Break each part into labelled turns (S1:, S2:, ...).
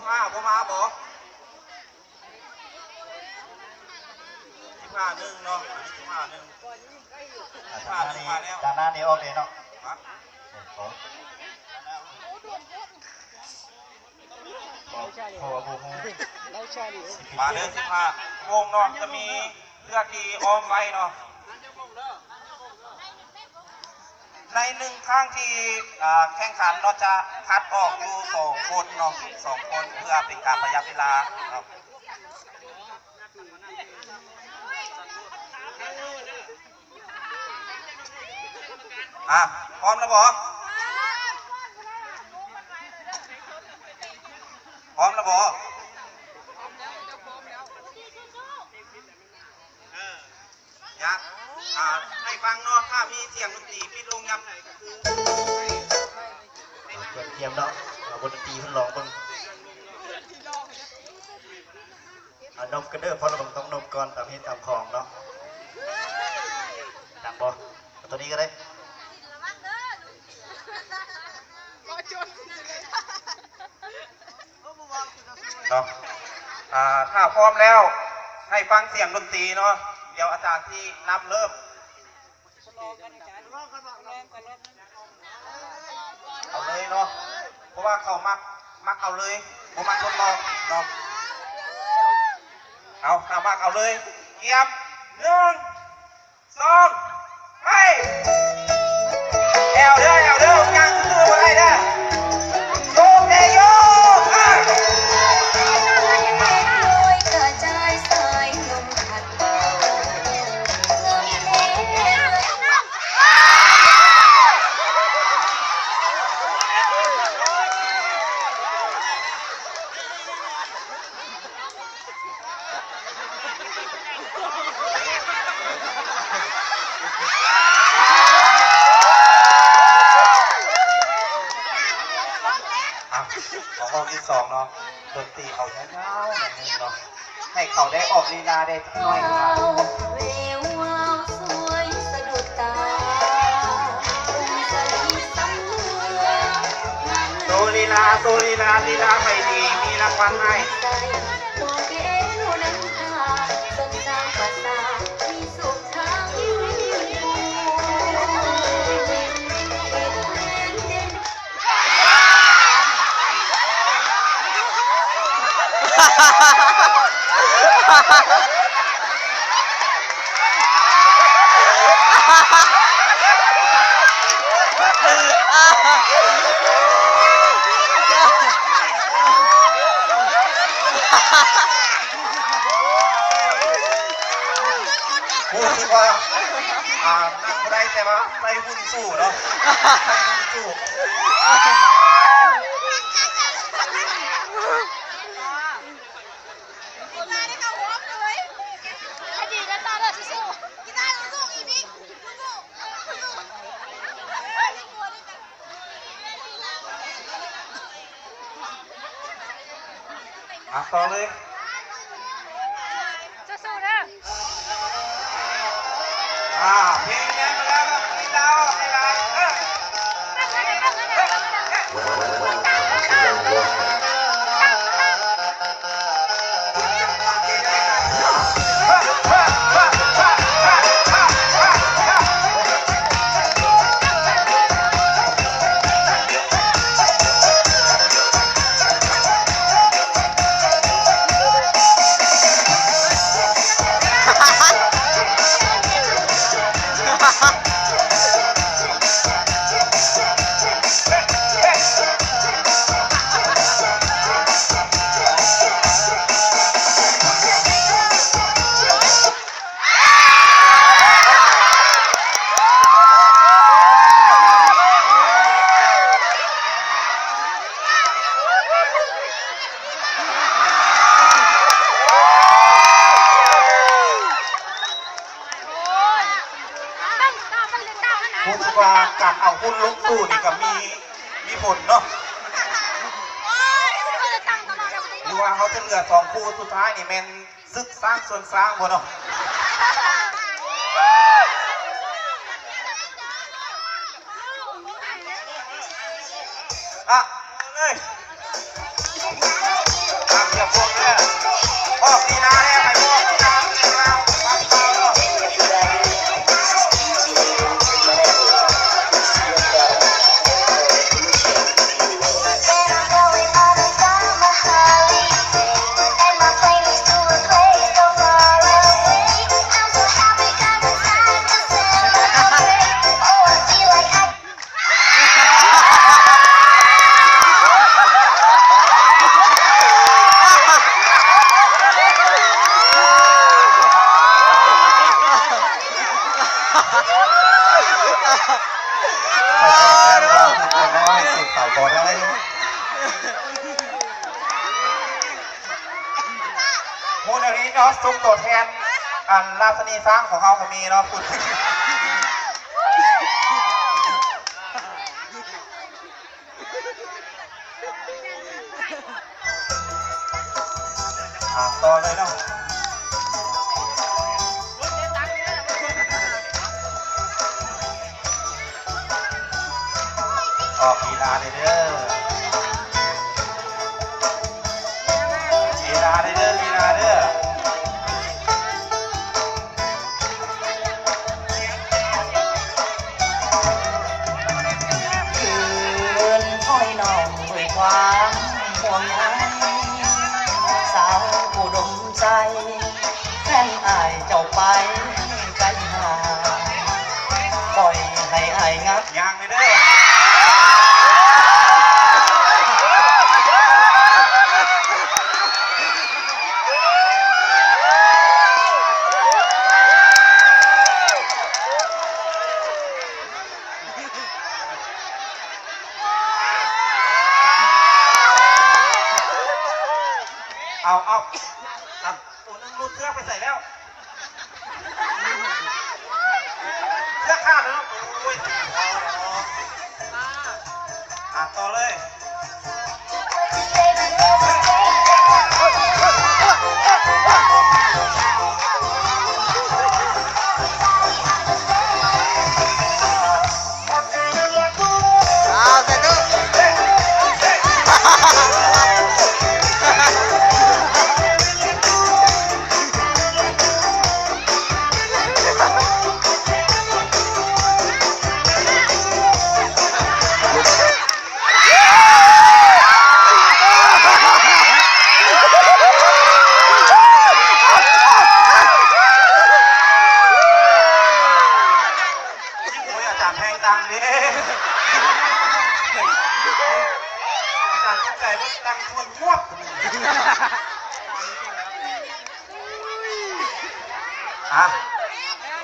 S1: 15บ่มาบ่15-1เนาะ15-115-1มาแล้ว
S2: จากหน้านี้ออกเลยเนาะพอบูฮู
S1: มาเด้อ15วงเนาะจะมีเลือกที่อ้อมไว้เนาะในหนึ่งครั้งที่แข่งขันเราจะคัดออกอยู่2 คนเนาะ2 คนเพื่อเป็นการประหยัดเวลาเนาะพร้อมแล้วบ่พร้อมแล้วบ่ยักให้ฟังเนาะถ้ามีเสียงดนตรีปิดลงยับ
S2: เปิดเทียมเนาะเอาบนตีขึ้นลองบนนมกระเด้อพอเราต้องนมก่อนตามเหตุตามของเนาะดังบ่ตัวนี้ก็ได้
S1: เนาะถ้าพร้อมแล้วให้ฟังเสียงดนตรีเนาะเดี๋ยวอาจารย์ที่นับเริ่มเอาเลยเนาะเพราะว่าเขามักเอาเลยผมมักทดลองเนาะเอามักเอาเลยเกียบ1 2ไปแอวเด้อกลางคืออะไรเด้อโยกเดโยห้องที่2เนาะดนตรีเอาเงาๆอย่างนี้เนาะให้เขาได้ออกลีลาได้สักหน่อยนะโซลีลาไม่ดีมีรางวัลให้พูดที่ว่านั่งได้แต่ว่าใส่หุ่นสู้เนาะใส่หุ่นสู้ต่อเลยสู้ๆนะเพลงนี้มาแล้วครับพี่ดาวไอ้ไรพูดว่าการเอาหุ้นลงตู้นี่ก็มีผลเนาะหรือว่าเขาจะเหลือ2 คู่สุดท้ายนี่แมนซึกสร้างส่วนสร้างบ่เนาะเลย ลีลาเนี่ยไปบอกลีลาเนี่ยเราฟังเปล่าเนาะ
S2: สิบเต่าบอลอะไร
S1: มูลนิธิเนาะซุ้มตัวแทนราชนีสร้างของเขาก็มีเนาะคุณต่อเลยเนาะออกลีลาเลยเด้อลีลาเลยเด้อลีลาเด้อ
S3: คืนห้อยน้องด้วยความห่วงใยสาวอุดมใจแฟนอายเจ้าไปไกลห่างปล่อยให้อายงับ
S1: ยางเลยเด้อเอาตัวนึงรูดเสื้อไปใส่แล้วเสื้อขาดแล้วโอ้ยต่อเลย
S2: เสร็จแล้ว
S1: โอ้ยอาจารย์แพงตังดิอาจารย์เข้าใจว่าตังทวนงวบ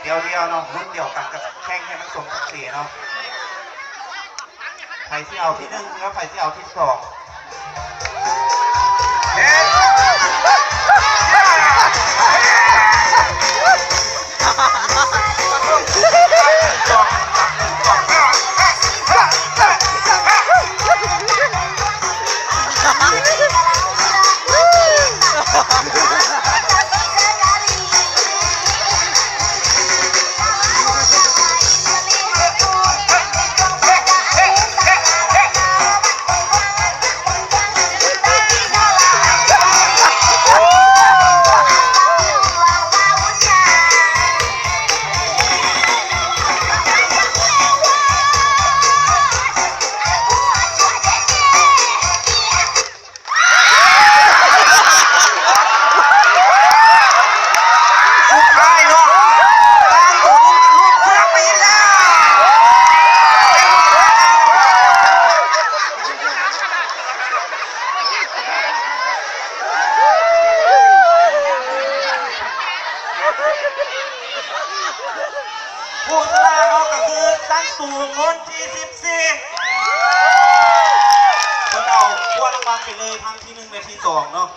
S1: เดียวเนาะรุ่นเดียวกันกับแข่งให้มันสมศักดิ์ศรีเนาะใครที่เอาที่หนึ่งแล้วใครที่เอาที่สองเฮ้ผู้ชนะเนาะก็คือตั้งสูงคนที่14คนเอาขั้วรางวัลไปเลยทั้งที่1และที่2เนาะ